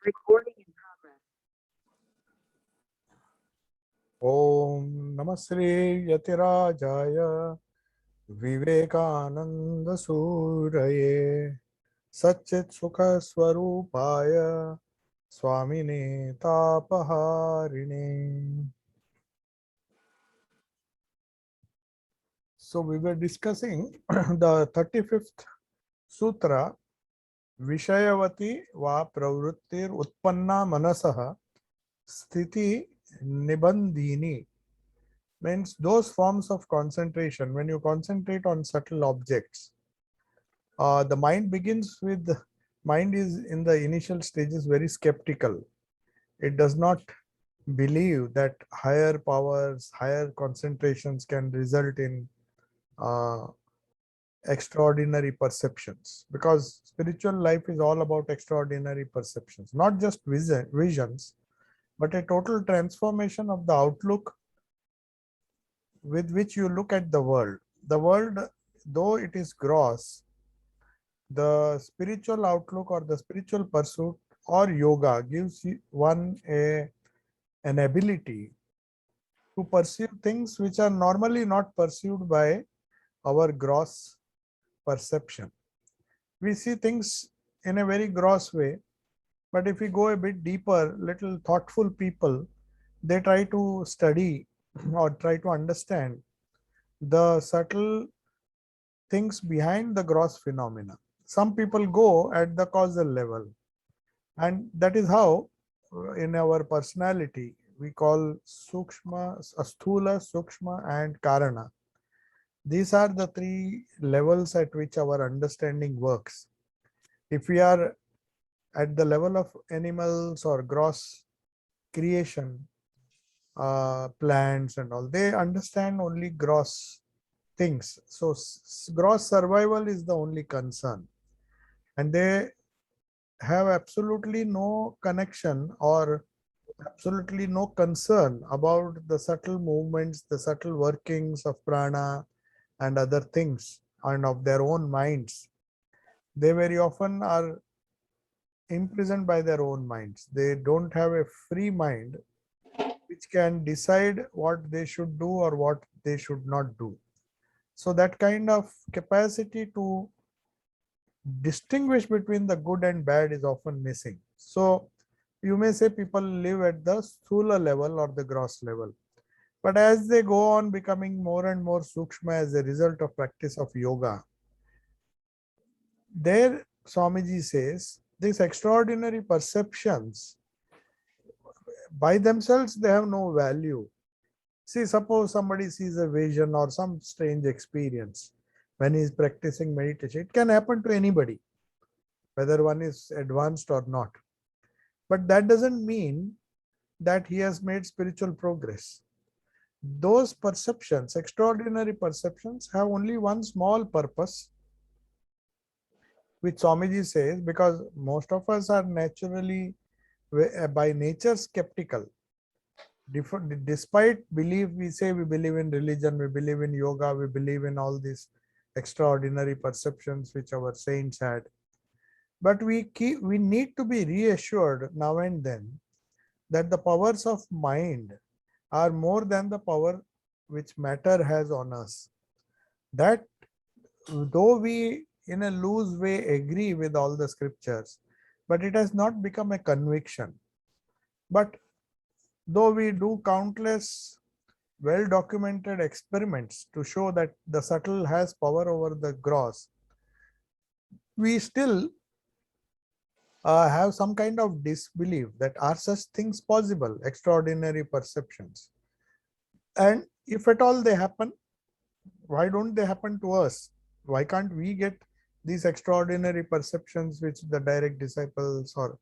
Recording in progress. Om Namasri Yatirajaya Vivekananda Suraye Satchit Sukha Swarupaya Swamine Tapaharine. So we were discussing the 35th Sutra, Vishayavati va pravrittir utpanna manasaha sthiti nibandhini, means those forms of concentration. When you concentrate on subtle objects, the mind is in the initial stages very skeptical. It does not believe that higher powers, higher concentrations can result in uh, extraordinary perceptions, because spiritual life is all about extraordinary perceptions, not just visions, but a total transformation of the outlook with which you look at the world. The world, though it is gross, the spiritual outlook or the spiritual pursuit or yoga gives one an ability to perceive things which are normally not perceived by our gross perception. We see things in a very gross way, but if we go a bit deeper, little thoughtful people, they try to study or try to understand the subtle things behind the gross phenomena. Some people go at the causal level, and that is how in our personality we call sukshma, asthula, sukshma and karana. These are the three levels at which our understanding works. If we are at the level of animals or gross creation, plants and all, they understand only gross things. So gross survival is the only concern, and they have absolutely no connection or absolutely no concern about the subtle movements, the subtle workings of prana and other things, and of their own minds. They very often are imprisoned by their own minds. They don't have a free mind which can decide what they should do or what they should not do. So that kind of capacity to distinguish between the good and bad is often missing. So you may say people live at the sthula level or the gross level. But as they go on becoming more and more sukshma as a result of practice of yoga, there Swamiji says these extraordinary perceptions by themselves, they have no value. See, suppose somebody sees a vision or some strange experience when he is practicing meditation. It can happen to anybody, whether one is advanced or not. But that doesn't mean that he has made spiritual progress. Those perceptions, extraordinary perceptions, have only one small purpose, which Swamiji says, because most of us are naturally, by nature, skeptical. Despite belief, we say we believe in religion, we believe in yoga, we believe in all these extraordinary perceptions which our saints had. But we need to be reassured now and then that the powers of mind are more than the power which matter has on us. That though we in a loose way agree with all the scriptures, but it has not become a conviction. But though we do countless well documented experiments to show that the subtle has power over the gross, we still have some kind of disbelief that are such things possible, extraordinary perceptions. And if at all they happen, why don't they happen to us? Why can't we get these extraordinary perceptions which the direct disciples or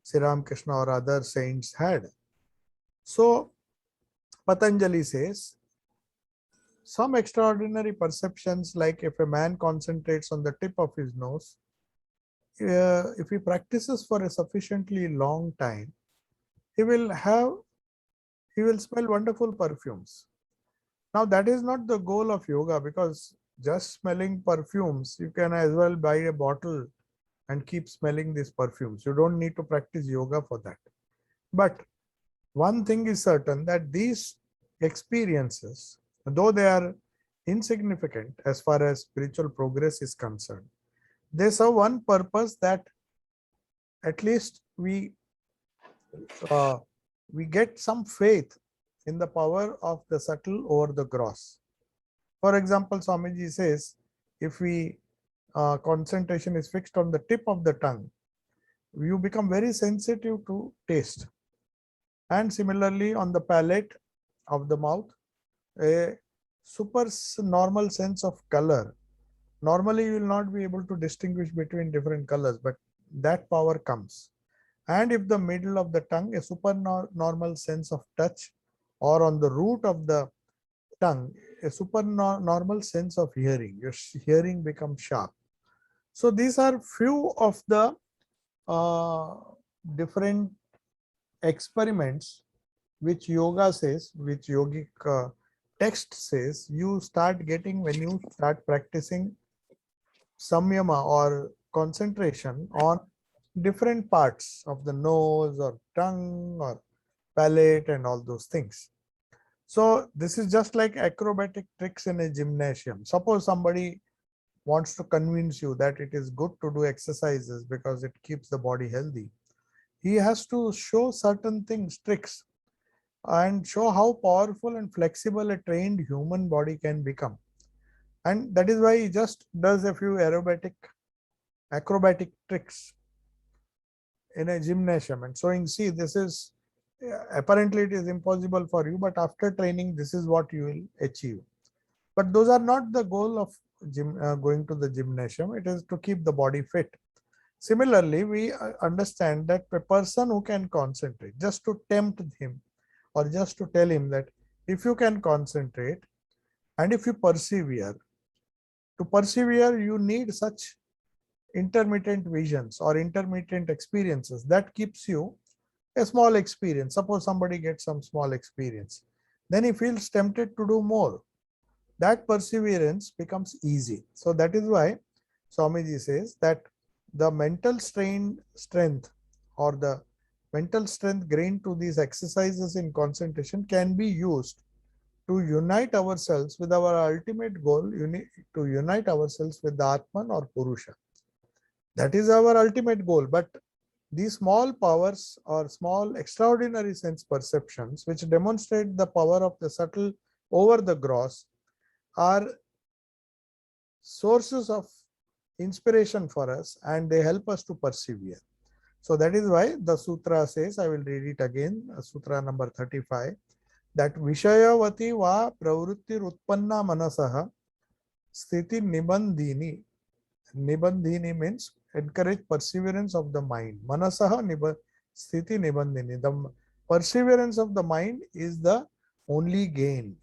Sri Ramakrishna or other saints had? So Patanjali says, some extraordinary perceptions, like if a man concentrates on the tip of his nose, if he practices for a sufficiently long time, he will smell wonderful perfumes. Now that is not the goal of yoga, because just smelling perfumes, you can as well buy a bottle and keep smelling these perfumes. You don't need to practice yoga for that. But one thing is certain, that these experiences, though they are insignificant as far as spiritual progress is concerned, they serve one purpose, that at least uh, we get some faith in the power of the subtle over the gross. For example, Swamiji says, if we concentration is fixed on the tip of the tongue, you become very sensitive to taste. And similarly, on the palate of the mouth, a super normal sense of color. Normally, you will not be able to distinguish between different colors, but that power comes. And if the middle of the tongue, a super normal sense of touch, or on the root of the tongue, a super normal sense of hearing. Your hearing becomes sharp. So these are few of the different experiments which yoga says, which yogic text says you start getting when you start practicing samyama or concentration on different parts of the nose or tongue or palate and all those things. So this is just like acrobatic tricks in a gymnasium. Suppose somebody wants to convince you that it is good to do exercises because it keeps the body healthy. He has to show certain things, tricks, and show how powerful and flexible a trained human body can become. And that is why he just does a few acrobatic tricks in a gymnasium and showing, see, this is apparently it is impossible for you, but after training, this is what you will achieve. But those are not the goal of going to the gymnasium. It is to keep the body fit. Similarly, we understand that a person who can concentrate, just to tempt him or just to tell him that if you can concentrate and if you persevere, to persevere, you need such intermittent visions or intermittent experiences that keeps you a small experience. Suppose somebody gets some small experience, then he feels tempted to do more. That perseverance becomes easy. So that is why Swamiji says that the mental strength or the mental strength gained to these exercises in concentration can be used to unite ourselves with our ultimate goal, to unite ourselves with the Atman or Purusha. That is our ultimate goal. But these small powers or small extraordinary sense perceptions, which demonstrate the power of the subtle over the gross, are sources of inspiration for us, and they help us to persevere. So that is why the sutra says, I will read it again, sutra number 35, that Vishayavati va pravrittir utpanna manasaha sthiti nibandhini. Nibandhini means encourage perseverance of the mind. Manasaha sthiti nibandhini. The perseverance of the mind is the only gain.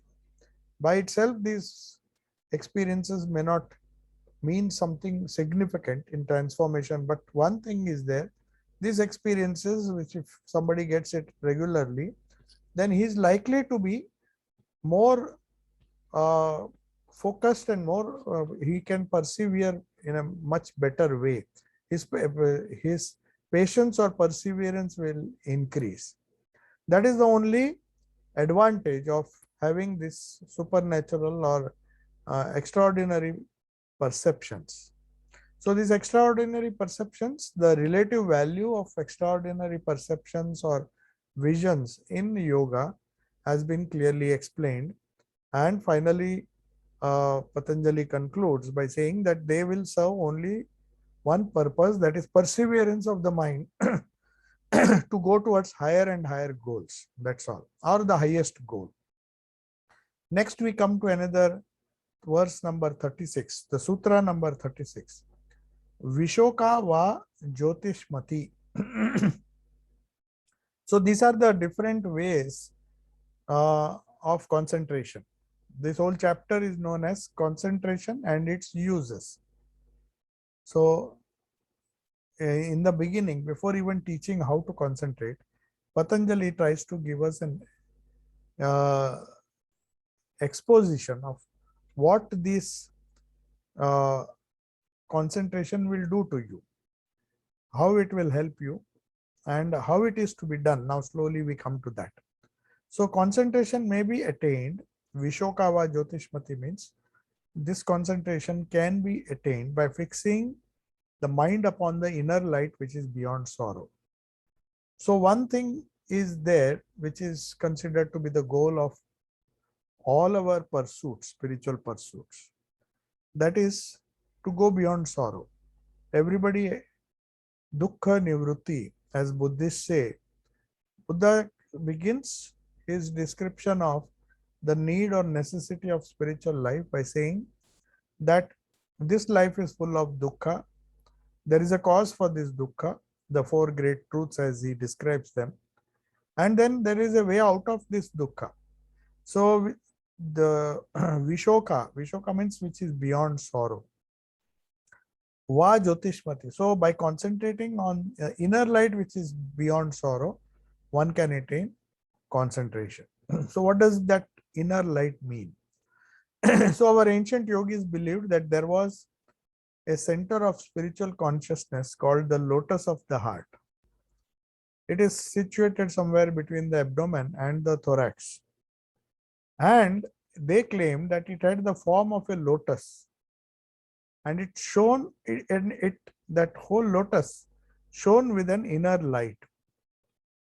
By itself, these experiences may not mean something significant in transformation, but one thing is there, these experiences, which if somebody gets it regularly, then he is likely to be more focused and more he can persevere in a much better way. His patience or perseverance will increase. That is the only advantage of having this supernatural or extraordinary perceptions. So these extraordinary perceptions, the relative value of extraordinary perceptions or visions in yoga has been clearly explained. And finally, Patanjali concludes by saying that they will serve only one purpose, that is perseverance of the mind to go towards higher and higher goals. That's all, or the highest goal. Next, we come to another verse number 36, the sutra number 36. Vishoka va Jyotishmati. So these are the different ways of concentration. This whole chapter is known as concentration and its uses. So in the beginning, before even teaching how to concentrate, Patanjali tries to give us an exposition of what this concentration will do to you. how it will help you, and how it is to be done. Now slowly we come to that. So concentration may be attained. Vishokava Jyotishmati means this concentration can be attained by fixing the mind upon the inner light which is beyond sorrow. So one thing is there which is considered to be the goal of all our pursuits, spiritual pursuits. That is to go beyond sorrow. Everybody, dukkha nivrutti, as Buddhists say, Buddha begins his description of the need or necessity of spiritual life by saying that this life is full of dukkha. There is a cause for this dukkha, the four great truths as he describes them. And then there is a way out of this dukkha. So the Vishoka means which is beyond sorrow. Va Jyotishmati. So by concentrating on inner light which is beyond sorrow, one can attain concentration. So what does that inner light mean? So our ancient yogis believed that there was a center of spiritual consciousness called the lotus of the heart. It is situated somewhere between the abdomen and the thorax. And they claim that it had the form of a lotus. And it shone, that whole lotus shone with an inner light.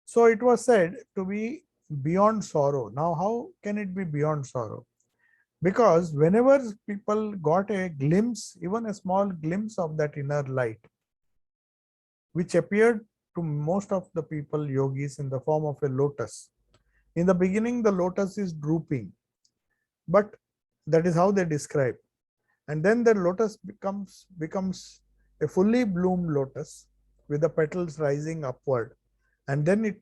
So it was said to be beyond sorrow. Now, how can it be beyond sorrow? Because whenever people got a glimpse, even a small glimpse of that inner light, which appeared to most of the people, yogis, in the form of a lotus. In the beginning, the lotus is drooping, but that is how they describe. And then the lotus becomes a fully bloomed lotus with the petals rising upward. And then it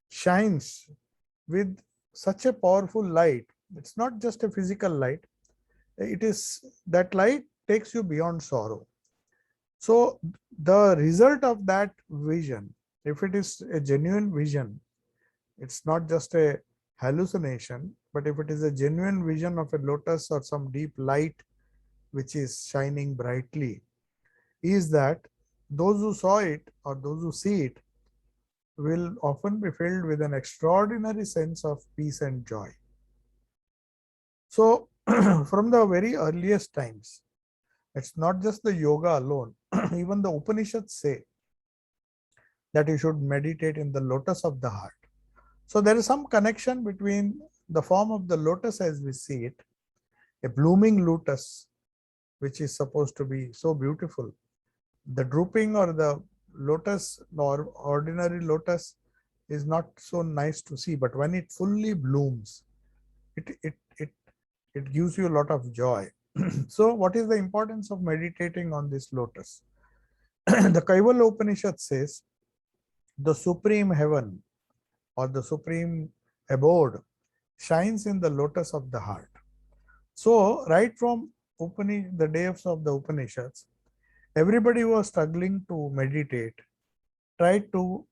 shines with such a powerful light. It's not just a physical light. It is that light takes you beyond sorrow. So the result of that vision, if it is a genuine vision, it's not just a hallucination, but if it is a genuine vision of a lotus or some deep light which is shining brightly, is that those who saw it or those who see it will often be filled with an extraordinary sense of peace and joy. So from the very earliest times, it's not just the yoga alone. Even the Upanishads say that you should meditate in the lotus of the heart. So there is some connection between the form of the lotus as we see it, a blooming lotus, which is supposed to be so beautiful. The drooping or the lotus or ordinary lotus is not so nice to see, but when it fully blooms, it gives you a lot of joy. So what is the importance of meditating on this lotus? The Kaivalya Upanishad says the supreme heaven or the supreme abode shines in the lotus of the heart. So right from the days of the Upanishads, everybody who was struggling to meditate tried to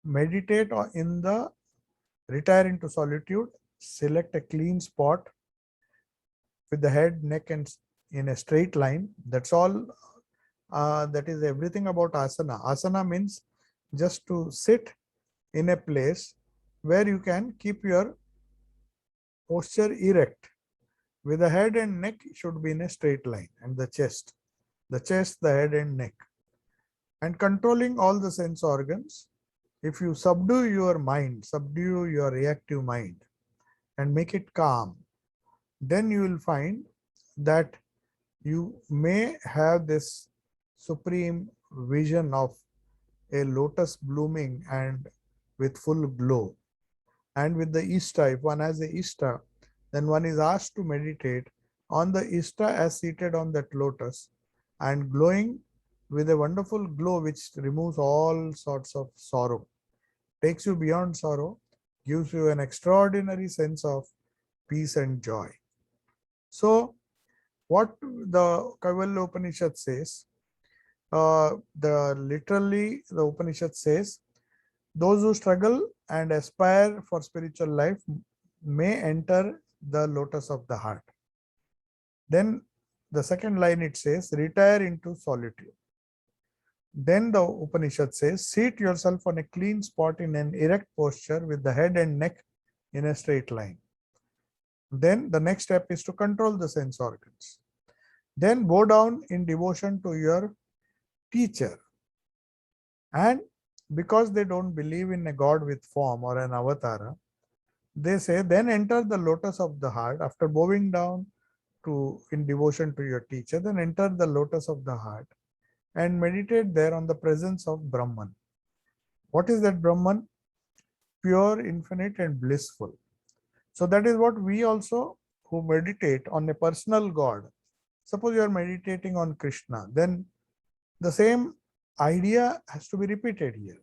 meditate in the retire into solitude, select a clean spot with the head, neck, and in a straight line. That's all. That is everything about asana. Asana means just to sit in a place where you can keep your posture erect, with the head and neck should be in a straight line, and the chest, the head and neck, and controlling all the sense organs. If you subdue your mind, subdue your reactive mind and make it calm, then you will find that you may have this supreme vision of a lotus blooming and with full glow. And with the Ishta, if one has the Ishta, then one is asked to meditate on the Ishta as seated on that lotus and glowing with a wonderful glow which removes all sorts of sorrow, takes you beyond sorrow, gives you an extraordinary sense of peace and joy. So what the Kaivalya Upanishad says, literally the Upanishad says, those who struggle and aspire for spiritual life may enter the lotus of the heart. Then the second line it says, retire into solitude. Then the Upanishad says, seat yourself on a clean spot in an erect posture with the head and neck in a straight line. Then the next step is to control the sense organs. Then bow down in devotion to your teacher. And because they don't believe in a god with form or an avatara, they say, then enter the lotus of the heart after bowing down to in devotion to your teacher. Then enter the lotus of the heart and meditate there on the presence of Brahman. What is that Brahman? Pure, infinite, and blissful. So that is what we also who meditate on a personal God. Suppose you are meditating on Krishna, then the same idea has to be repeated here.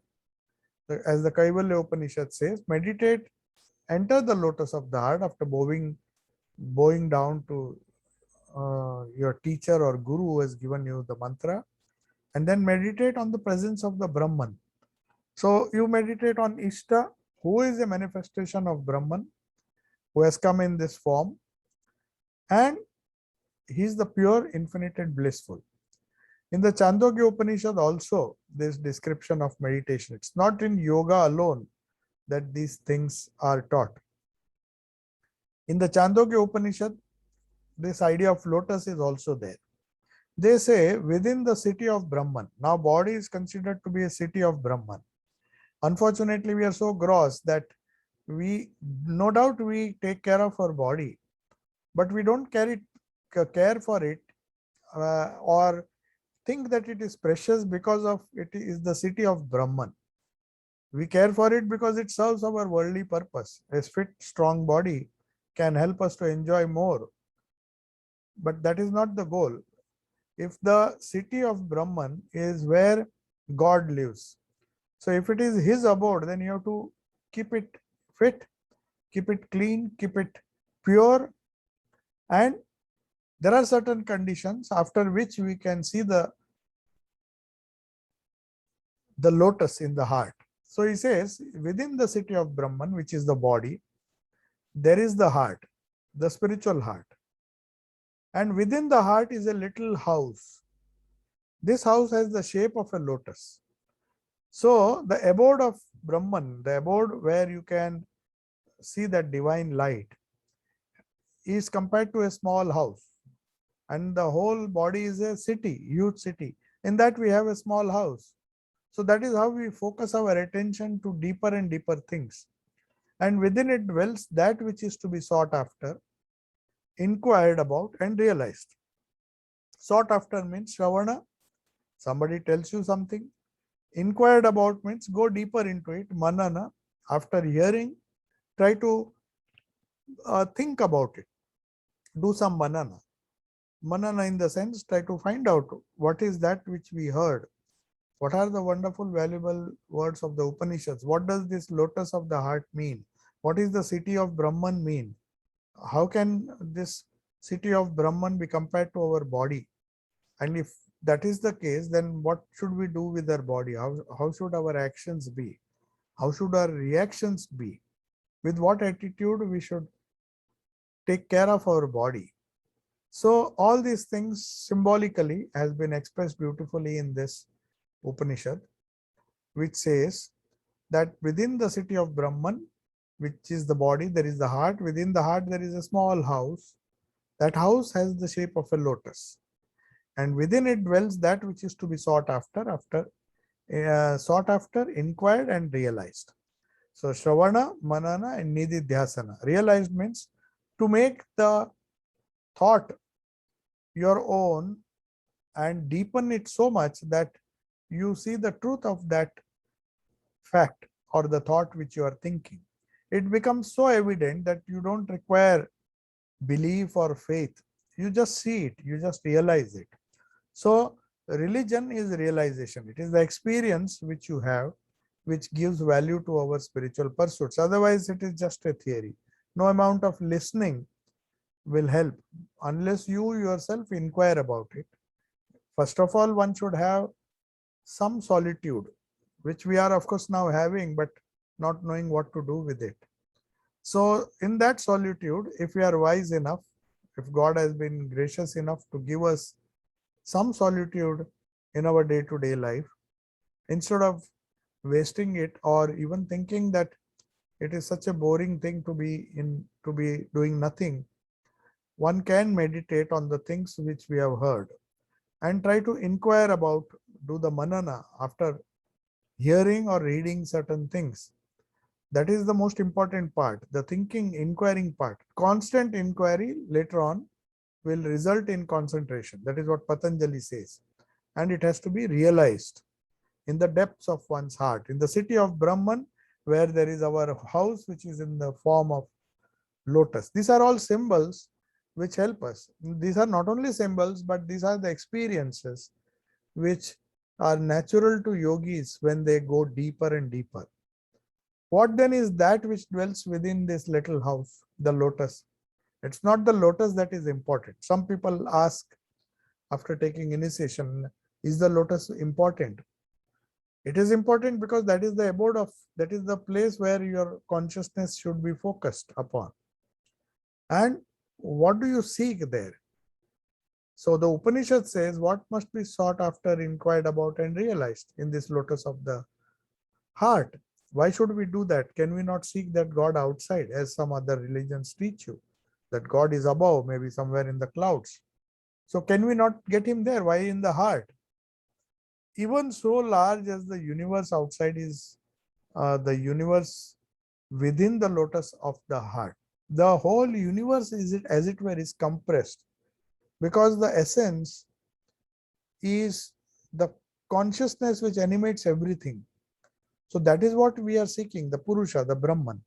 As the Kaivalya Upanishad says, meditate, enter the lotus of the heart after bowing down to your teacher or guru who has given you the mantra, and then meditate on the presence of the Brahman. So you meditate on Ishta, who is a manifestation of Brahman, who has come in this form, and he is the pure, infinite, and blissful. In the Chandogya Upanishad also, this description of meditation. It's not in yoga alone that these things are taught. In the Chandogya Upanishad, this idea of lotus is also there. They say within the city of Brahman, now body is considered to be a city of Brahman. Unfortunately, we are so gross that no doubt we take care of our body, but we don't care for it or think that it is precious because of it is the city of Brahman. We care for it because it serves our worldly purpose. A fit, strong body can help us to enjoy more. But that is not the goal. If the city of Brahman is where God lives, so if it is his abode, then you have to keep it fit, keep it clean, keep it pure, and there are certain conditions after which we can see the lotus in the heart. So he says, within the city of Brahman, which is the body, there is the heart, the spiritual heart. And within the heart is a little house. This house has the shape of a lotus. So the abode of Brahman, the abode where you can see that divine light, is compared to a small house. And the whole body is a city, huge city. In that we have a small house. So that is how we focus our attention to deeper and deeper things. And within it dwells that which is to be sought after, inquired about, and realized. Sought after means Shravana, somebody tells you something. Inquired about means go deeper into it. Manana, after hearing, try to think about it. Do some manana. Manana in the sense, try to find out what is that which we heard. What are the wonderful, valuable words of the Upanishads? What does this lotus of the heart mean? What is the city of Brahman mean? How can this city of Brahman be compared to our body? And if that is the case, then what should we do with our body? How should our actions be? How should our reactions be? With what attitude we should take care of our body? So all these things symbolically has been expressed beautifully in this Upanishad, which says that within the city of Brahman, which is the body, there is the heart. Within the heart, there is a small house. That house has the shape of a lotus. And within it dwells that which is to be sought after, inquired, and realized. So Shravana, Manana, and Nididhyasana. Realized means to make the thought your own and deepen it so much that you see the truth of that fact or the thought which you are thinking. It becomes so evident that you don't require belief or faith. You just see it, you just realize it. So religion is realization. It is the experience which you have, which gives value to our spiritual pursuits. Otherwise, it is just a theory. No amount of listening will help unless you yourself inquire about it. First of all, one should have some solitude, which we are of course now having, but not knowing what to do with it. So in that solitude, if we are wise enough, if God has been gracious enough to give us some solitude in our day-to-day life, Instead of wasting it or even thinking that it is such a boring thing to be doing nothing, one can meditate on the things which we have heard and try to inquire about, do the manana after hearing or reading certain things. That is the most important part, the thinking, inquiring part. Constant inquiry later on will result in concentration. That is what Patanjali says. And it has to be realized in the depths of one's heart. In the city of Brahman, where there is our house, which is in the form of lotus. These are all symbols which help us. These are not only symbols, but these are the experiences which are natural to yogis when they go deeper and deeper. What then is that which dwells within this little house, the lotus? It's not the lotus that is important. Some people ask after taking initiation, is the lotus important? It is important because that is the abode of, that is the place where your consciousness should be focused upon. And what do you seek there? So the Upanishad says what must be sought after, inquired about, and realized in this lotus of the heart. Why should we do that? Can we not seek that God outside, as some other religions teach you, that God is above, maybe somewhere in the clouds? So can we not get him there? Why in the heart? Even so large as the universe outside is the universe within the lotus of the heart. The whole universe is, it as it were, is compressed, because the essence is the consciousness which animates everything. So that is what we are seeking, the Purusha, the Brahman.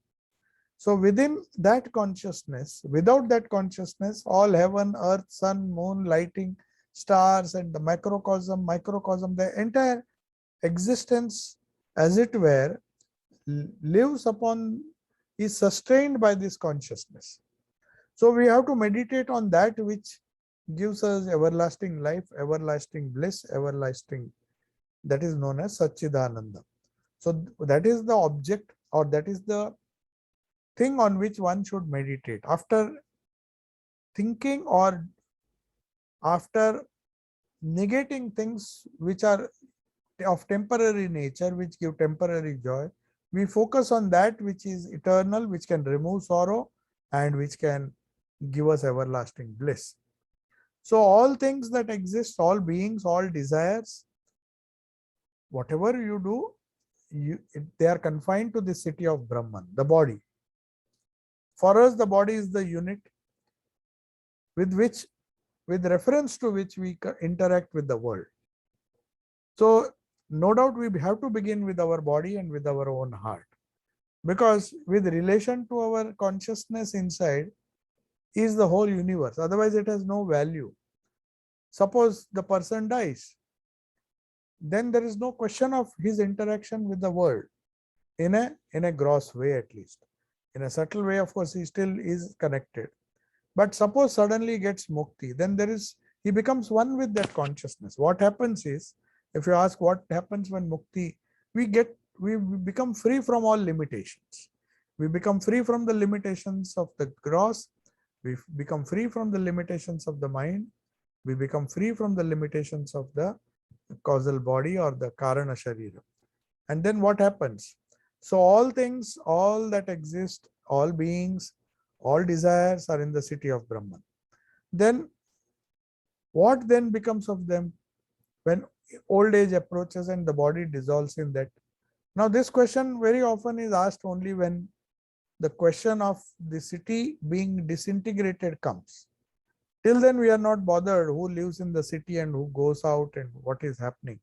So within that consciousness, without that consciousness, all heaven, earth, sun, moon, lighting, stars, and the microcosm, the entire existence, as it were, lives upon, is sustained by this consciousness. So we have to meditate on that which gives us everlasting life, everlasting bliss, everlasting, that is known as Satchidananda. So that is the object, or that is the thing on which one should meditate. After thinking or after negating things which are of temporary nature, which give temporary joy, we focus on that which is eternal, which can remove sorrow and which can give us everlasting bliss. So all things that exist, all beings, all desires, whatever you do, they are confined to the city of Brahman, the body. For us, the body is the unit with reference to which we interact with the world. So no doubt we have to begin with our body and with our own heart, because with relation to our consciousness inside is the whole universe. Otherwise it has no value. Suppose the person dies, then there is no question of his interaction with the world in a gross way. At least in a subtle way, of course, he still is connected. But suppose suddenly he gets mukti, then he becomes one with that consciousness. What happens is, if you ask what happens when mukti, we become free from all limitations. We become free from the limitations of the gross. We become free from the limitations of the mind. We become free from the limitations of the causal body or the karana sharira. And then what happens? So all things, all that exist, all beings, all desires are in the city of Brahman. Then what then becomes of them when old age approaches and the body dissolves in that? Now this question very often is asked only when the question of the city being disintegrated comes. Till then we are not bothered who lives in the city and who goes out and what is happening.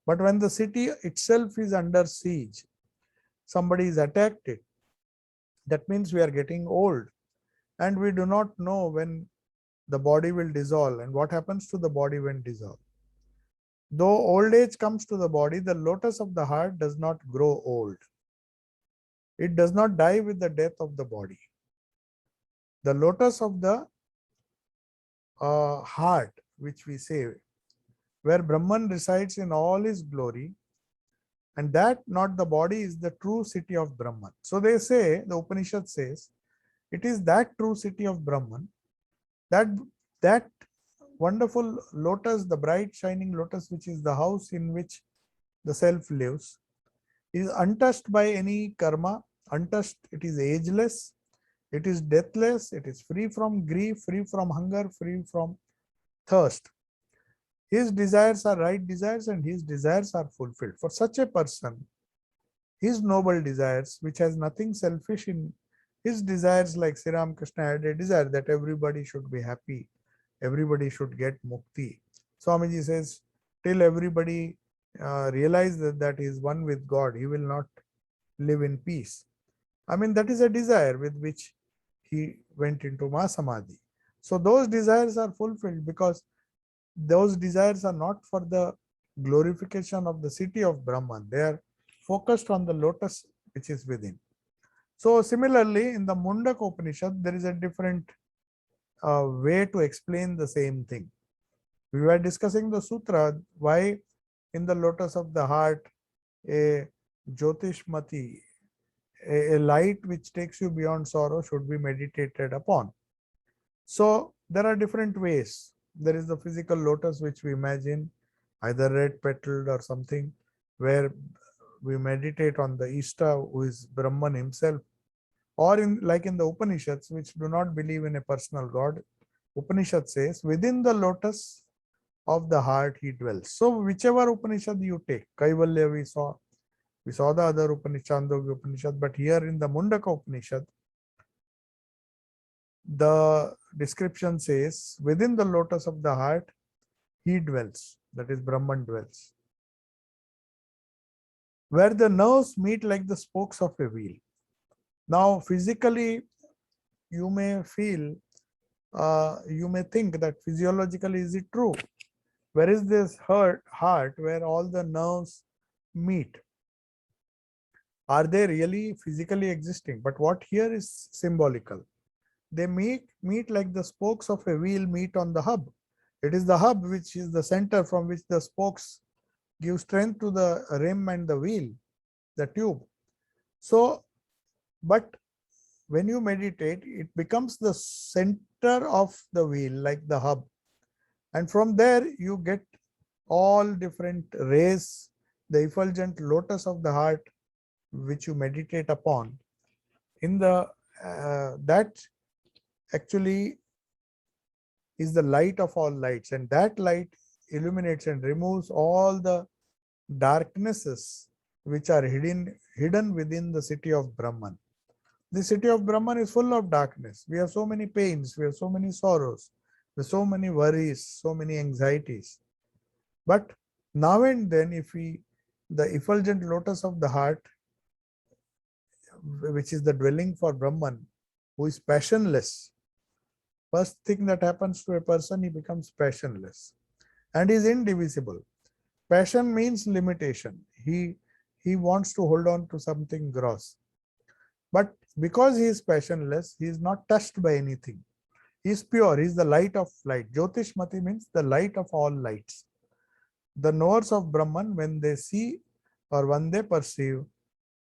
But when the city itself is under siege, somebody is attacked it, that means we are getting old and we do not know when the body will dissolve and what happens to the body when dissolved. Though old age comes to the body, the lotus of the heart does not grow old. It does not die with the death of the body. The lotus of the heart, which we say, where Brahman resides in all his glory, and that not the body, is the true city of Brahman. So they say, the Upanishad says, it is that true city of Brahman, that wonderful lotus, the bright shining lotus, which is the house in which the self lives, is untouched by any karma, untouched, it is ageless, it is deathless, it is free from grief, free from hunger, free from thirst. His desires are right desires and his desires are fulfilled. For such a person, his noble desires, which has nothing selfish in his desires, like Sri Ramakrishna had a desire that everybody should be happy, everybody should get mukti. Swamiji says, till everybody realize that he is one with God, he will not live in peace. I mean, that is a desire with which he went into Mahasamadhi. So those desires are fulfilled because those desires are not for the glorification of the city of Brahman. They are focused on the lotus which is within. So similarly, in the Mundaka Upanishad, there is a different way to explain the same thing. We were discussing the sutra, why in the lotus of the heart, a Jyotishmati, a light which takes you beyond sorrow should be meditated upon. So there are different ways. There is the physical lotus which we imagine, either red petaled or something, where we meditate on the Ishta, who is Brahman himself, or in like in the Upanishads, which do not believe in a personal God. Upanishad says, within the lotus of the heart he dwells. So whichever Upanishad you take, Kaivalya we saw the other Upanishad, Chandogya Upanishad, but here in the Mundaka Upanishad, the description says, within the lotus of the heart he dwells, that is Brahman dwells, where the nerves meet like the spokes of a wheel. Now physically you may feel, you may think that physiologically is it true? Where is this heart where all the nerves meet? Are they really physically existing? But what here is symbolical. They meet like the spokes of a wheel meet on the hub. It is the hub which is the center from which the spokes give strength to the rim and the wheel, the tube. So, but when you meditate, it becomes the center of the wheel, like the hub. And from there, you get all different rays, the effulgent lotus of the heart, which you meditate upon. In the that actually is the light of all lights, and that light illuminates and removes all the darknesses which are hidden within the city of Brahman. The city of Brahman is full of darkness. We have so many pains, we have so many sorrows, we have so many worries, so many anxieties. But now and then, if the effulgent lotus of the heart, which is the dwelling for Brahman, who is passionless, first thing that happens to a person, he becomes passionless and is indivisible. Passion means limitation. He wants to hold on to something gross. But because he is passionless, he is not touched by anything. He is pure. He is the light of light. Jyotishmati means the light of all lights. The knowers of Brahman, when they see or when they perceive,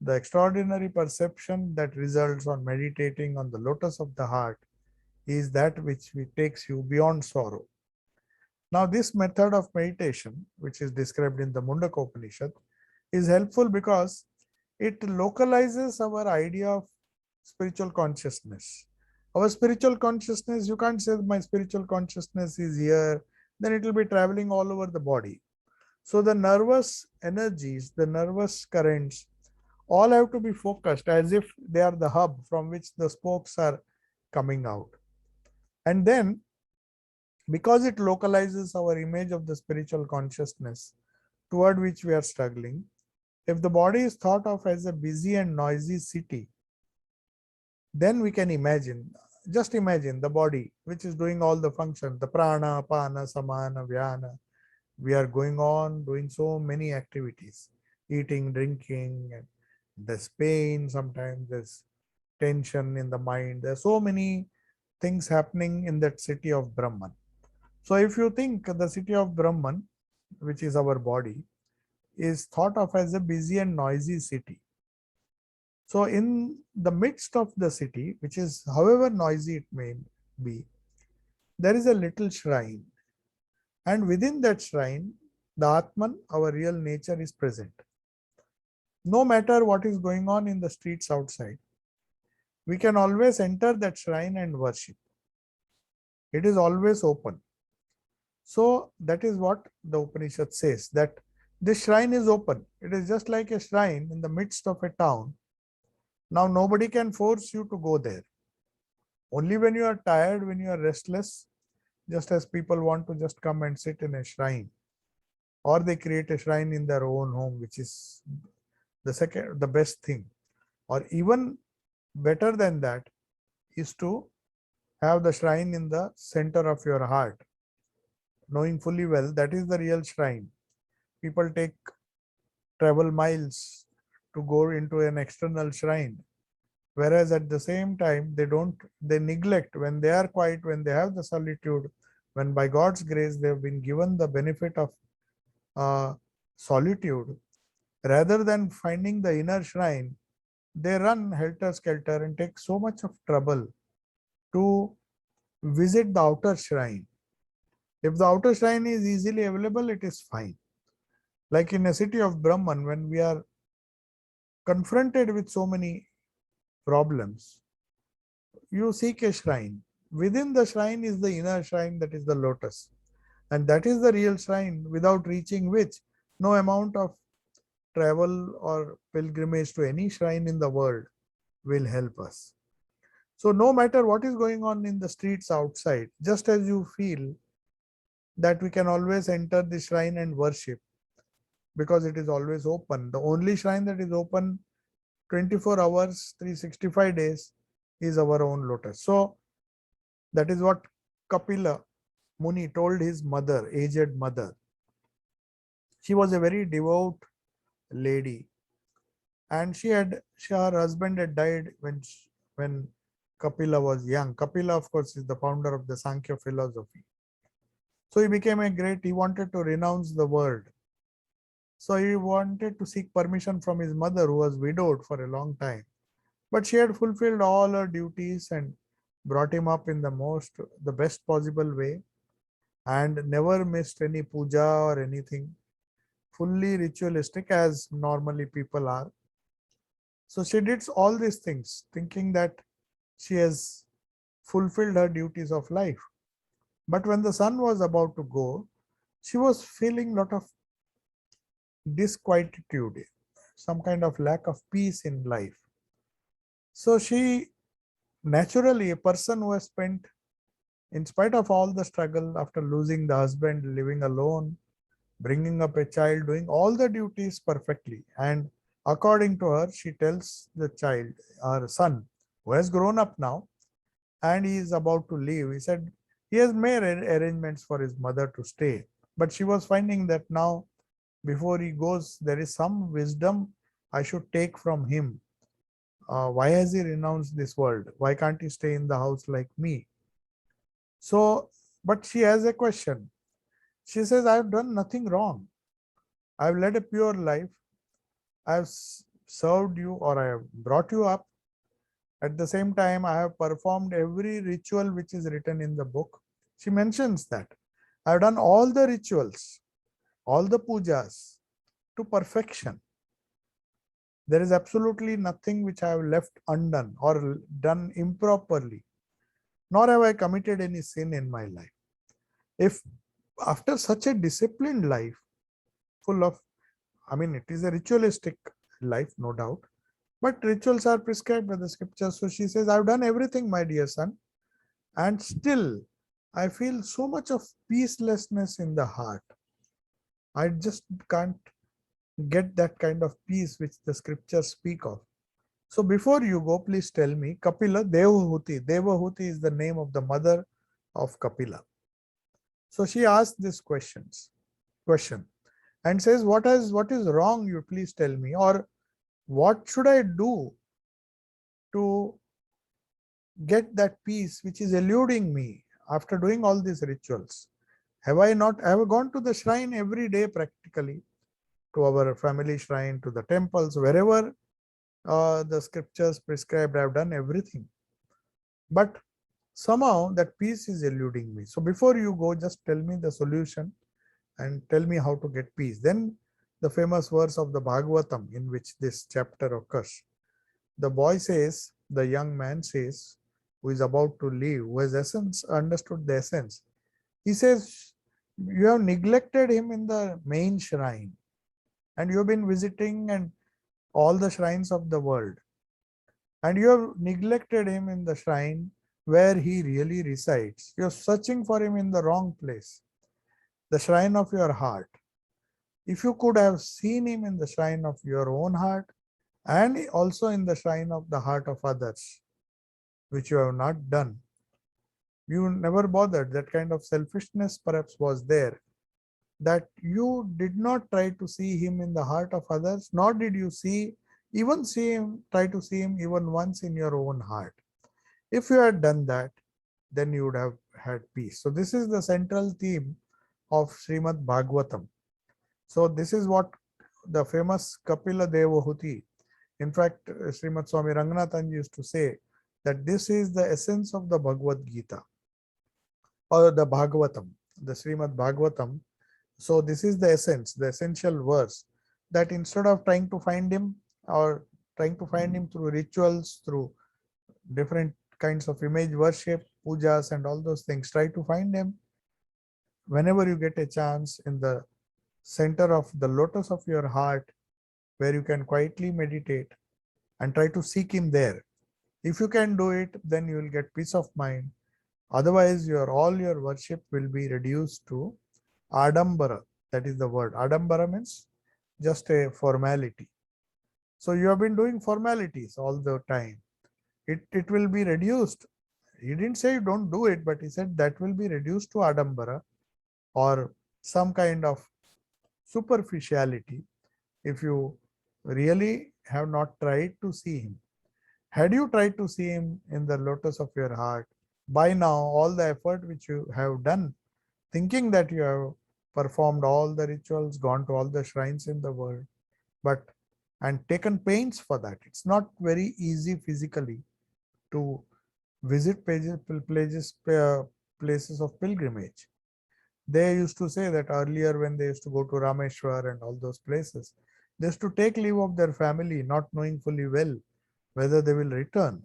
the extraordinary perception that results on meditating on the lotus of the heart is that which takes you beyond sorrow. Now, this method of meditation, which is described in the Mundaka Upanishad, is helpful because it localizes our idea of spiritual consciousness. Our spiritual consciousness, you can't say my spiritual consciousness is here, then it will be traveling all over the body. So the nervous energies, the nervous currents, all have to be focused as if they are the hub from which the spokes are coming out. And then, because it localizes our image of the spiritual consciousness toward which we are struggling, if the body is thought of as a busy and noisy city, then we can imagine, just imagine the body which is doing all the functions, the prana, apana, samana, vyana. We are going on doing so many activities, eating, drinking, and there's pain, sometimes there's tension in the mind. There's so many things happening in that city of Brahman. So if you think the city of Brahman, which is our body, is thought of as a busy and noisy city. So in the midst of the city, which is however noisy it may be, there is a little shrine. And within that shrine, the Atman, our real nature, is present. No matter what is going on in the streets outside, we can always enter that shrine and worship. It is always open. So that is what the Upanishad says, that this shrine is open. It is just like a shrine in the midst of a town. Now nobody can force you to go there. Only when you are tired, when you are restless, just as people want to just come and sit in a shrine, or they create a shrine in their own home, which is the best thing. Or even better than that is to have the shrine in the center of your heart, knowing fully well that is the real shrine. People travel miles to go into an external shrine, whereas at the same time they neglect, when they are quiet, when they have the solitude, when by God's grace they have been given the benefit of solitude, rather than finding the inner shrine, they run helter skelter and take so much of trouble to visit the outer shrine. If the outer shrine is easily available, it is fine. Like in a city of Brahman, when we are confronted with so many problems, you seek a shrine. Within the shrine is the inner shrine, that is the lotus. And that is the real shrine, without reaching which no amount of travel or pilgrimage to any shrine in the world will help us. So no matter what is going on in the streets outside, just as you feel that we can always enter the shrine and worship because it is always open. The only shrine that is open 24 hours, 365 days is our own lotus. So that is what Kapila Muni told his mother, aged mother. She was a very devout lady, and her husband had died when Kapila was young. Kapila, of course, is the founder of the Sankhya philosophy. So he wanted to renounce the world. So he wanted to seek permission from his mother, who was widowed for a long time. But she had fulfilled all her duties and brought him up in the best possible way, and never missed any puja or anything, fully ritualistic as normally people are. So she did all these things thinking that she has fulfilled her duties of life. But when the son was about to go, she was feeling a lot of disquietude, some kind of lack of peace in life. So she, naturally, a person who has spent, in spite of all the struggle, after losing the husband, living alone, bringing up a child, doing all the duties perfectly. And according to her, she tells the child, her son, who has grown up now, and he is about to leave. He said he has made arrangements for his mother to stay. But she was finding that now, before he goes, there is some wisdom I should take from him. Why has he renounced this world? Why can't he stay in the house like me? So, but she has a question. She says, I have done nothing wrong. I have led a pure life. I have served you, or I have brought you up. At the same time, I have performed every ritual which is written in the book. She mentions that. I have done all the rituals, all the pujas to perfection. There is absolutely nothing which I have left undone or done improperly, nor have I committed any sin in my life. If after such a disciplined life, full of, it is a ritualistic life, no doubt, but rituals are prescribed by the scriptures. So she says, I've done everything, my dear son, and still I feel so much of peacelessness in the heart. I just can't get that kind of peace which the scriptures speak of. So before you go, please tell me, Kapila, Devahuti. Devahuti is the name of the mother of Kapila. So she asked this question and says, what is wrong? You please tell me, or what should I do to get that peace which is eluding me after doing all these rituals? Have I gone to the shrine every day practically, to our family shrine, to the temples, wherever the scriptures prescribed, I've done everything. But somehow that peace is eluding me. So before you go, just tell me the solution and tell me how to get peace. Then the famous verse of the Bhagavatam in which this chapter occurs. The boy says, the young man says, who is about to leave, who has understood the essence. He says, you have neglected him in the main shrine, and you have been visiting and all the shrines of the world, and you have neglected him in the shrine where he really resides. You are searching for him in the wrong place, the shrine of your heart. If you could have seen him in the shrine of your own heart and also in the shrine of the heart of others, which you have not done, you never bothered. That kind of selfishness perhaps was there, that you did not try to see him in the heart of others, nor did you try to see him even once in your own heart. If you had done that, then you would have had peace. So this is the central theme of Srimad Bhagavatam. So this is what the famous Kapila Devahuti, in fact, Srimad Swami Ranganathan used to say that this is the essence of the Bhagavad Gita or the Bhagavatam, the Srimad Bhagavatam. So this is the essence, the essential verse, that instead of trying to find him or trying to find him through rituals, through different kinds of image worship, pujas and all those things, try to find him whenever you get a chance in the center of the lotus of your heart, where you can quietly meditate and try to seek him there. If you can do it, then you will get peace of mind. Otherwise, all your worship will be reduced to adambara. That is the word. Adambara means just a formality. So you have been doing formalities all the time. It will be reduced. He didn't say you don't do it, but he said that will be reduced to adambara or some kind of superficiality if you really have not tried to see him. Had you tried to see him in the lotus of your heart, by now all the effort which you have done, thinking that you have performed all the rituals, gone to all the shrines in the world, and taken pains for that. It's not very easy physically to visit places of pilgrimage. They used to say that earlier when they used to go to Rameshwar and all those places, they used to take leave of their family, not knowing fully well whether they will return.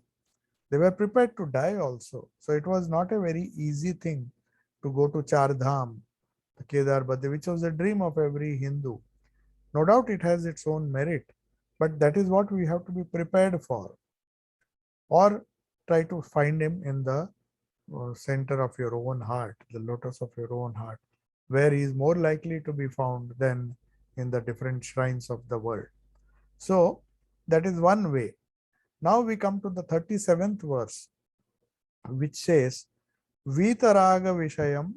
They were prepared to die also. So it was not a very easy thing to go to Char Dham, the Kedar Badri, which was a dream of every Hindu. No doubt it has its own merit, but that is what we have to be prepared for. Or try to find him in the center of your own heart, the lotus of your own heart, where he is more likely to be found than in the different shrines of the world. So that is one way. Now we come to the 37th verse, which says, Vitaraga Vishayam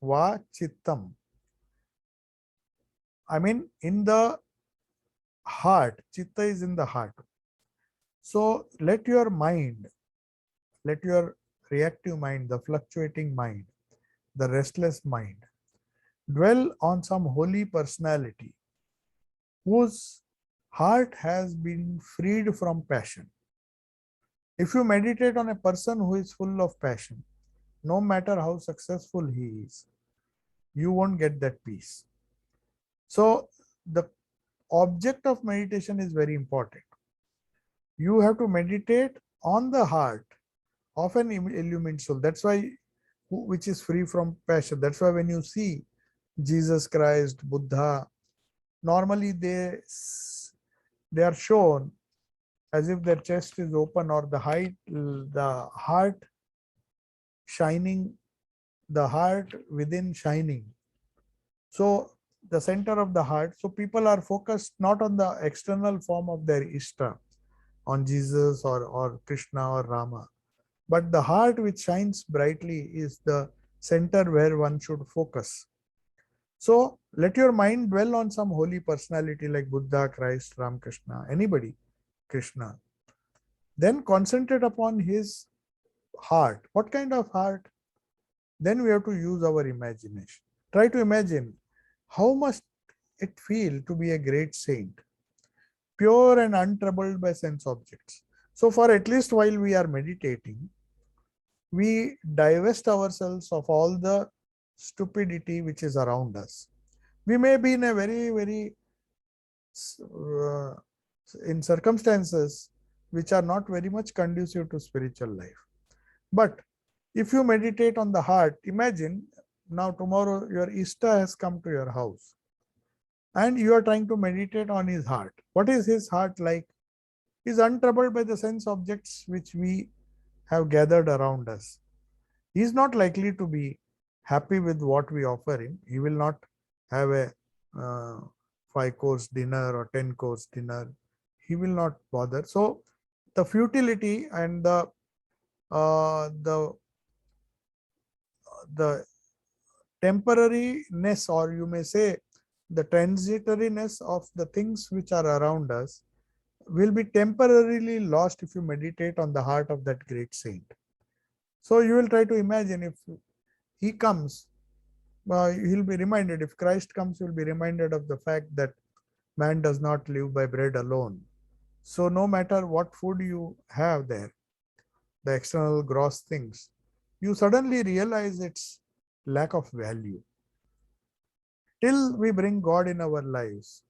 Va Chittam. I mean, in the heart, Chitta is in the heart. So let your mind, let your reactive mind, the fluctuating mind, the restless mind, dwell on some holy personality whose heart has been freed from passion. If you meditate on a person who is full of passion, no matter how successful he is, you won't get that peace. So the object of meditation is very important. You have to meditate on the heart of an illumined soul. That's why, which is free from passion. That's why when you see Jesus Christ, Buddha, normally they are shown as if their chest is open, or the heart shining, the heart within shining. So the center of the heart. So people are focused not on the external form of their Ishta, on Jesus or Krishna or Rama, but the heart which shines brightly is the center where one should focus. So let your mind dwell on some holy personality like Buddha, Christ, Ramakrishna, anybody, Krishna. Then concentrate upon his heart. What kind of heart? Then we have to use our imagination. Try to imagine how must it feel to be a great saint, pure and untroubled by sense objects. So for at least while we are meditating, we divest ourselves of all the stupidity which is around us. We may be in a very uh, in circumstances which are not very much conducive to spiritual life. But if you meditate on the heart, imagine now tomorrow your Ishta has come to your house and you are trying to meditate on his heart. What is his heart like? He is untroubled by the sense objects which we have gathered around us. He is not likely to be happy with what we offer him. He will not have a 5-course dinner or 10-course dinner. He will not bother. So the futility and uh, the the temporariness, or you may say the transitoriness of the things which are around us, will be temporarily lost if you meditate on the heart of that great saint. So you will try to imagine, if he comes, he'll be reminded, if Christ comes, you'll be reminded of the fact that man does not live by bread alone. So no matter what food you have there, the external gross things, you suddenly realize its lack of value. Till we bring God in our lives,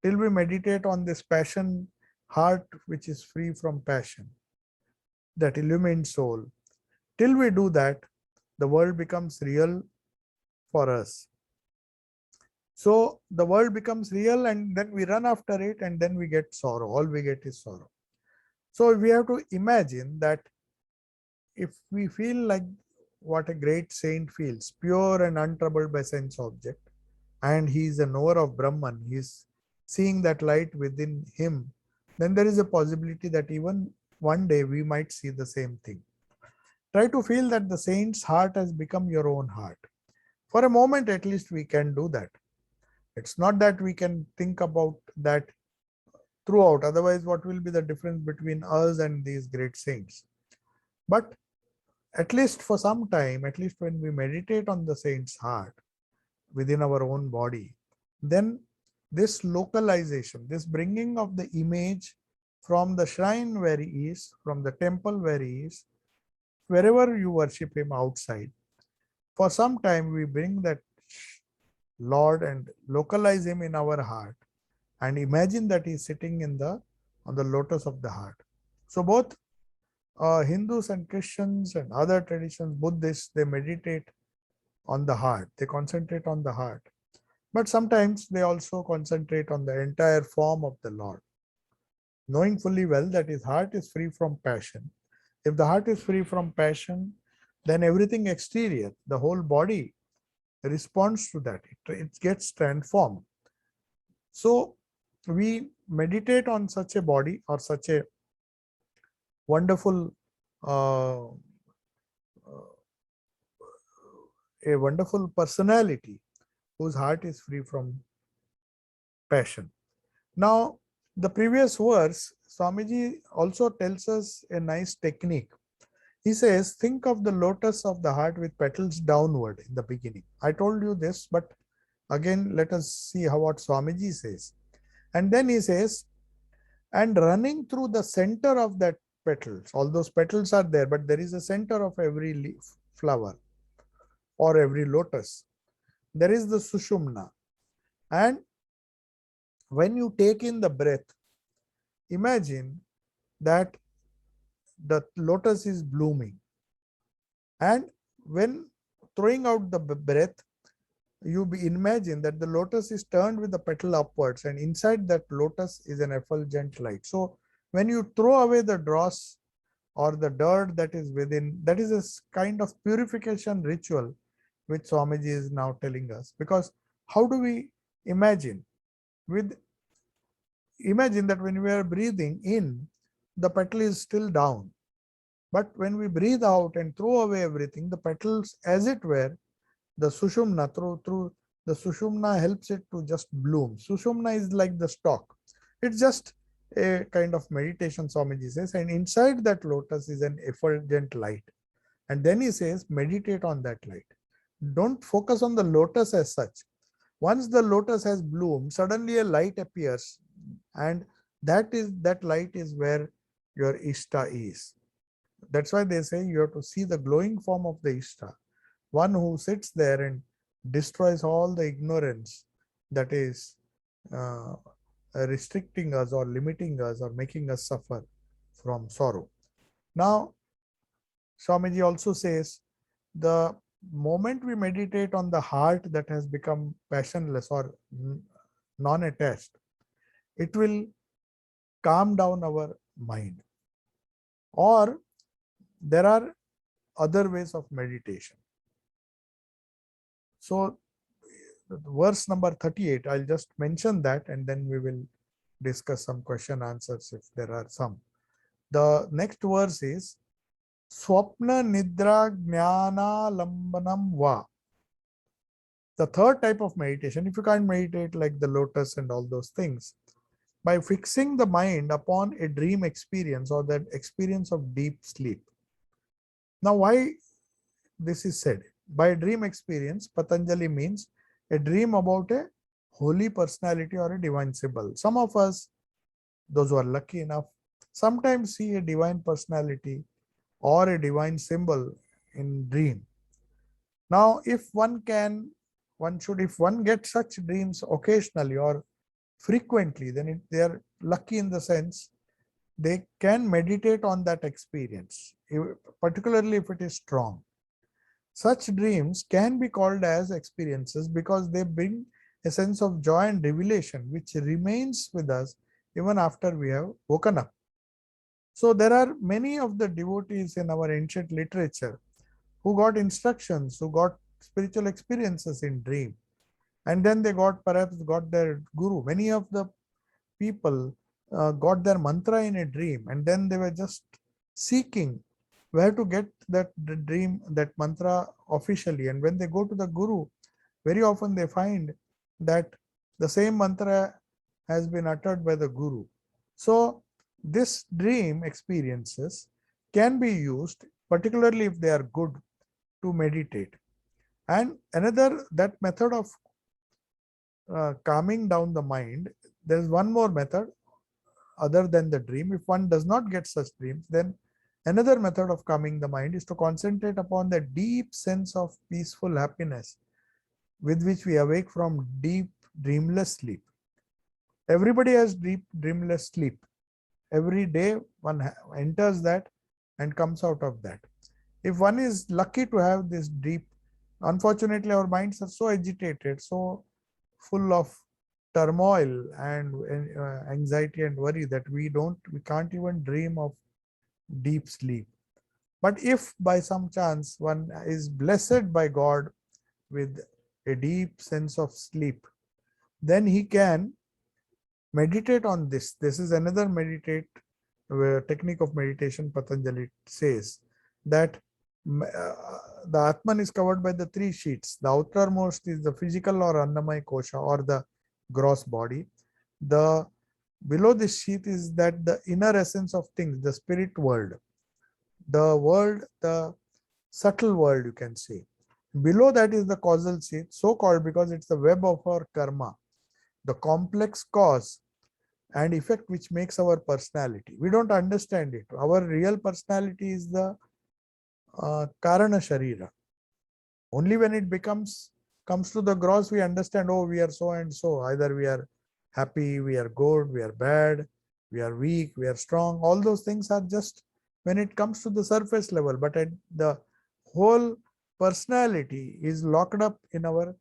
till we meditate on this passion heart which is free from passion, that illumined soul, till we do that, the world becomes real for us. So the world becomes real and then we run after it and then we get sorrow. All we get is sorrow. So we have to imagine that if we feel like what a great saint feels, pure and untroubled by sense object, and he is a knower of Brahman, he is seeing that light within him, then there is a possibility that even one day we might see the same thing. Try to feel that the saint's heart has become your own heart. For a moment, at least, we can do that. It's not that we can think about that throughout. Otherwise, what will be the difference between us and these great saints? But at least for some time, at least when we meditate on the saint's heart within our own body, then this localization, this bringing of the image from the shrine where he is, from the temple where he is, wherever you worship him outside, for some time we bring that Lord and localize him in our heart and imagine that he is sitting on the lotus of the heart. So both Hindus and Christians and other traditions, Buddhists, they meditate on the heart. They concentrate on the heart. But sometimes they also concentrate on the entire form of the Lord, knowing fully well that his heart is free from passion. If the heart is free from passion, then everything exterior, the whole body responds to that. It gets transformed. So we meditate on such a body or such a wonderful uh, a wonderful personality whose heart is free from passion. Now, the previous verse, Swamiji also tells us a nice technique. He says, think of the lotus of the heart with petals downward in the beginning. I told you this, but again, let us see what Swamiji says. And then he says, and running through the center of that petals, all those petals are there, but there is a center of every leaf, flower, or every lotus. There is the Sushumna. And when you take in the breath, imagine that the lotus is blooming. And when throwing out the breath, you imagine that the lotus is turned with the petal upwards, and inside that lotus is an effulgent light. So when you throw away the dross or the dirt that is within, that is a kind of purification ritual which Swamiji is now telling us. Because how do we imagine? Imagine that when we are breathing in, the petal is still down. But when we breathe out and throw away everything, the petals, as it were, the Sushumna, through the Sushumna helps it to just bloom. Sushumna is like the stalk. It's just a kind of meditation, Swamiji says, and inside that lotus is an effulgent light. And then he says, meditate on that light. Don't focus on the lotus as such. Once the lotus has bloomed, suddenly a light appears, and that light is where your Ishta is. That's why they say you have to see the glowing form of the Ishta, one who sits there and destroys all the ignorance that is uh, restricting us or limiting us or making us suffer from sorrow. Now, Swamiji also says the moment we meditate on the heart that has become passionless or non-attached, it will calm down our mind. Or there are other ways of meditation. So, verse number 38, I'll just mention that and then we will discuss some question answers if there are some. The next verse is Swapna Nidra Jnana Lambanam Va. The third type of meditation, if you can't meditate like the lotus and all those things, by fixing the mind upon a dream experience or that experience of deep sleep. Now, why this is said? By dream experience, Patanjali means a dream about a holy personality or a divine symbol. Some of us, those who are lucky enough, sometimes see a divine personality or a divine symbol in dream. Now, if one should, if one gets such dreams occasionally or frequently, then they are lucky in the sense they can meditate on that experience, particularly if it is strong. Such dreams can be called as experiences because they bring a sense of joy and revelation which remains with us even after we have woken up. So there are many of the devotees in our ancient literature who got instructions, who got spiritual experiences in dream, and then they perhaps got their guru. Many of the people got their mantra in a dream, and then they were just seeking where to get that dream, that mantra officially. And when they go to the guru, very often they find that the same mantra has been uttered by the guru. So this dream experiences can be used, particularly if they are good, to meditate. And another, that method of calming down the mind, there is one more method other than the dream. If one does not get such dreams, then another method of calming the mind is to concentrate upon the deep sense of peaceful happiness with which we awake from deep dreamless sleep. Everybody has deep dreamless sleep. Every day one enters that and comes out of that. If one is lucky to have this deep, unfortunately our minds are so agitated, so full of turmoil and anxiety and worry that we can't even dream of deep sleep. But if by some chance one is blessed by God with a deep sense of sleep, then he can meditate on this. This is another technique of meditation. Patanjali says that the Atman is covered by the three sheets. The outermost is the physical or Annamaya Kosha, or the gross body. The below this sheet is that the inner essence of things, the spirit world, the subtle world, you can say. Below that is the causal sheet, so called because it's the web of our karma, the complex cause and effect which makes our personality. We don't understand it. Our real personality is the Karana Sharira. Only when it comes to the gross, we understand, oh, we are so and so. Either we are happy, we are good, we are bad, we are weak, we are strong. All those things are just when it comes to the surface level. But at the whole personality is locked up in our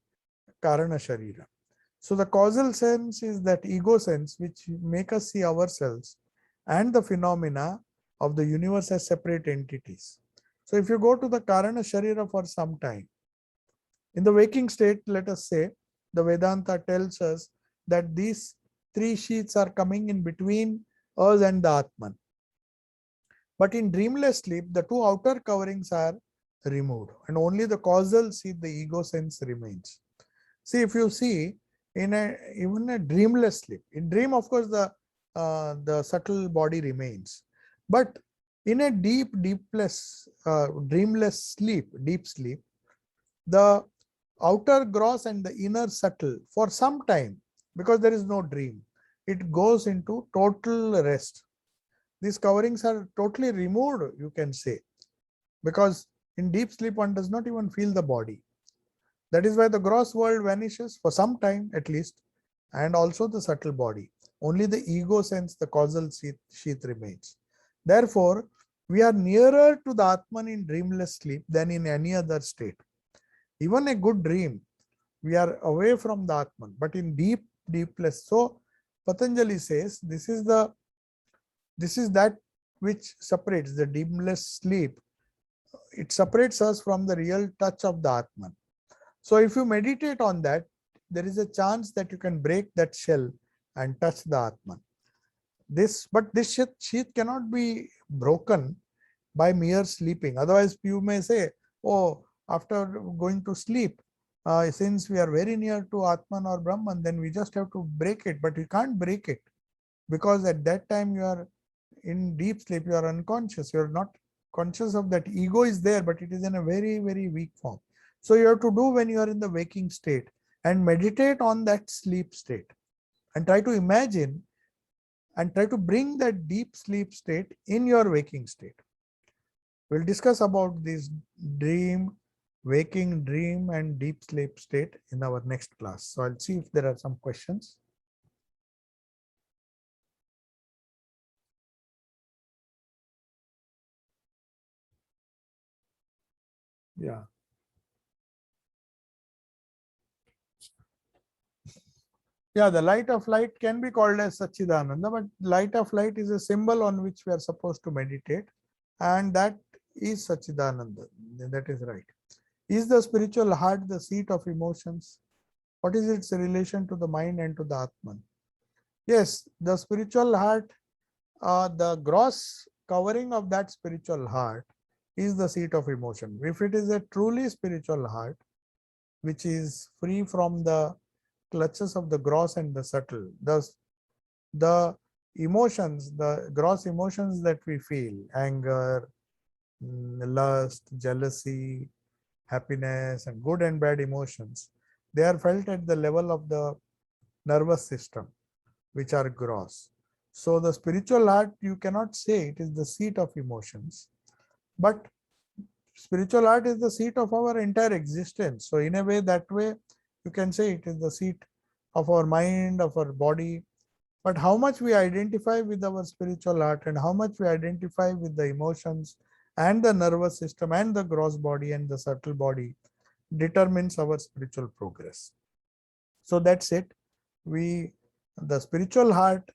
Karana Sharira. So the causal sense is that ego sense which make us see ourselves and the phenomena of the universe as separate entities. So if you go to the Karana Sharira for some time, in the waking state, let us say, the Vedanta tells us that these three sheets are coming in between us and the Atman. But in dreamless sleep, the two outer coverings are removed and only the causal seat, the ego sense, remains. See, if you see, even a dreamless sleep, in dream, of course, the subtle body remains. But in a dreamless sleep, deep sleep, the outer gross and the inner subtle, for some time, because there is no dream, it goes into total rest. These coverings are totally removed, you can say, because in deep sleep one does not even feel the body. That is why the gross world vanishes for some time at least, and also the subtle body. Only the ego sense, the causal sheath remains. Therefore, we are nearer to the Atman in dreamless sleep than in any other state. Even a good dream, we are away from the Atman, but in deepless. So Patanjali says this is that which separates the dreamless sleep. It separates us from the real touch of the Atman. So if you meditate on that, there is a chance that you can break that shell and touch the Atman. But this sheath cannot be broken by mere sleeping. Otherwise, you may say, oh, after going to sleep, since we are very near to Atman or Brahman, then we just have to break it. But we can't break it, because at that time you are in deep sleep, you are unconscious, you are not conscious of that. Ego is there, but it is in a very, very weak form. So you have to do when you are in the waking state and meditate on that sleep state and try to imagine and try to bring that deep sleep state in your waking state. We'll discuss about this dream, waking dream and deep sleep state in our next class. So I'll see if there are some questions. Yeah. Yeah, the light of light can be called as Satchidananda, but light of light is a symbol on which we are supposed to meditate, and that is Satchidananda. That is right. Is the spiritual heart the seat of emotions? What is its relation to the mind and to the Atman? Yes, the spiritual heart, the gross covering of that spiritual heart is the seat of emotion. If it is a truly spiritual heart, which is free from the clutches of the gross and the subtle, the emotions, the gross emotions that we feel, anger, lust, jealousy, happiness, and good and bad emotions, they are felt at the level of the nervous system, which are gross. So the spiritual heart, you cannot say it is the seat of emotions, but spiritual heart is the seat of our entire existence. So in a way, that way, you can say it is the seat of our mind, of our body. But how much we identify with our spiritual heart and how much we identify with the emotions and the nervous system and the gross body and the subtle body determines our spiritual progress. So that's it. The spiritual heart,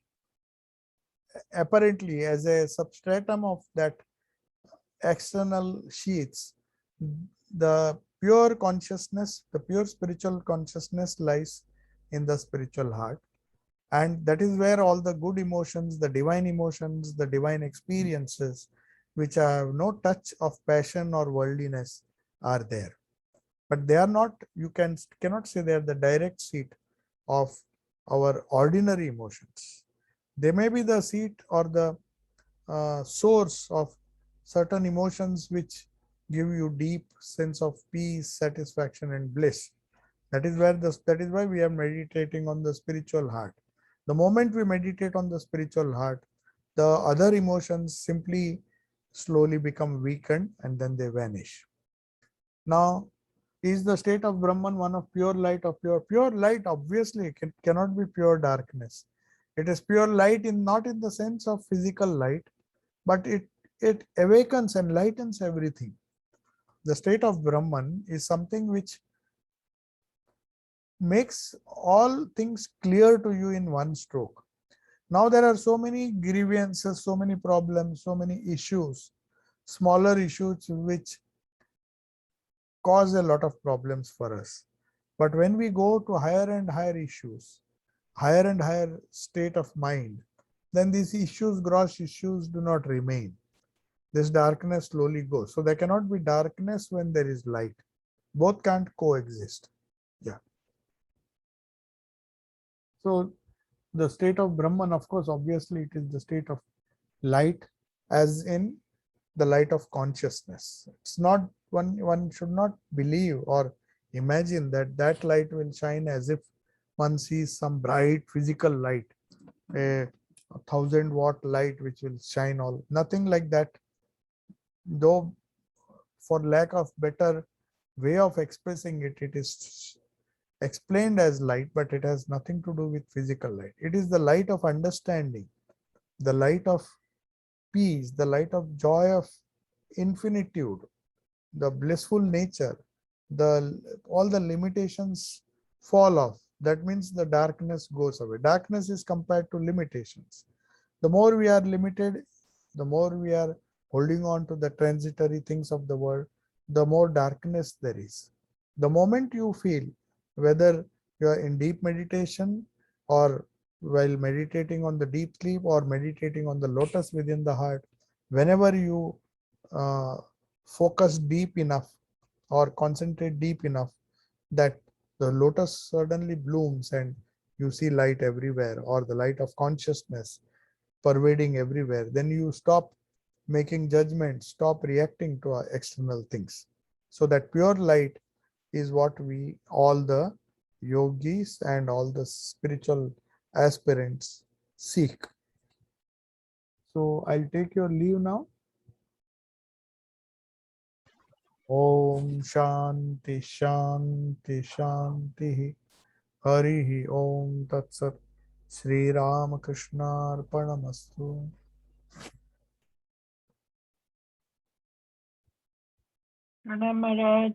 apparently as a substratum of that external sheaths, the pure consciousness, the pure spiritual consciousness lies in the spiritual heart. And that is where all the good emotions, the divine experiences, which have no touch of passion or worldliness, are there. But they are not, you cannot say they are the direct seat of our ordinary emotions. They may be the seat or the source of certain emotions which give you deep sense of peace, satisfaction, and bliss. That is why we are meditating on the spiritual heart. The moment we meditate on the spiritual heart, the other emotions simply slowly become weakened and then they vanish. Now, is the state of Brahman one of pure light or pure light? Obviously, it cannot be pure darkness. It is pure light not in the sense of physical light, but it awakens and lightens everything. The state of Brahman is something which makes all things clear to you in one stroke. Now there are so many grievances, so many problems, so many issues, smaller issues which cause a lot of problems for us. But when we go to higher and higher issues, higher and higher state of mind, then these issues, gross issues, do not remain. This darkness slowly goes. So there cannot be darkness when there is light. Both can't coexist. Yeah. So the state of Brahman, of course, obviously it is the state of light, as in the light of consciousness. It's not, one should not believe or imagine that light will shine as if one sees some bright physical light, a 1,000-watt light which will shine all. Nothing like that. Though, for lack of better way of expressing it, it is explained as light, but it has nothing to do with physical light. It is the light of understanding, the light of peace, the light of joy of infinitude, the blissful nature, the all the limitations fall off. That means the darkness goes away. Darkness is compared to limitations. The more we are limited, the more we are holding on to the transitory things of the world, the more darkness there is. The moment you feel, whether you are in deep meditation or while meditating on the deep sleep or meditating on the lotus within the heart, whenever you uh, focus deep enough or concentrate deep enough, that the lotus suddenly blooms and you see light everywhere, or the light of consciousness pervading everywhere, then you stop making judgments, stop reacting to external things. So that pure light is what we, all the yogis and all the spiritual aspirants, seek. So I'll take your leave now. Om Shanti Shanti Shanti. Harihi Om Tat Sat. Sri Ramakrishna Arpanamastu. Pranam Maharaj.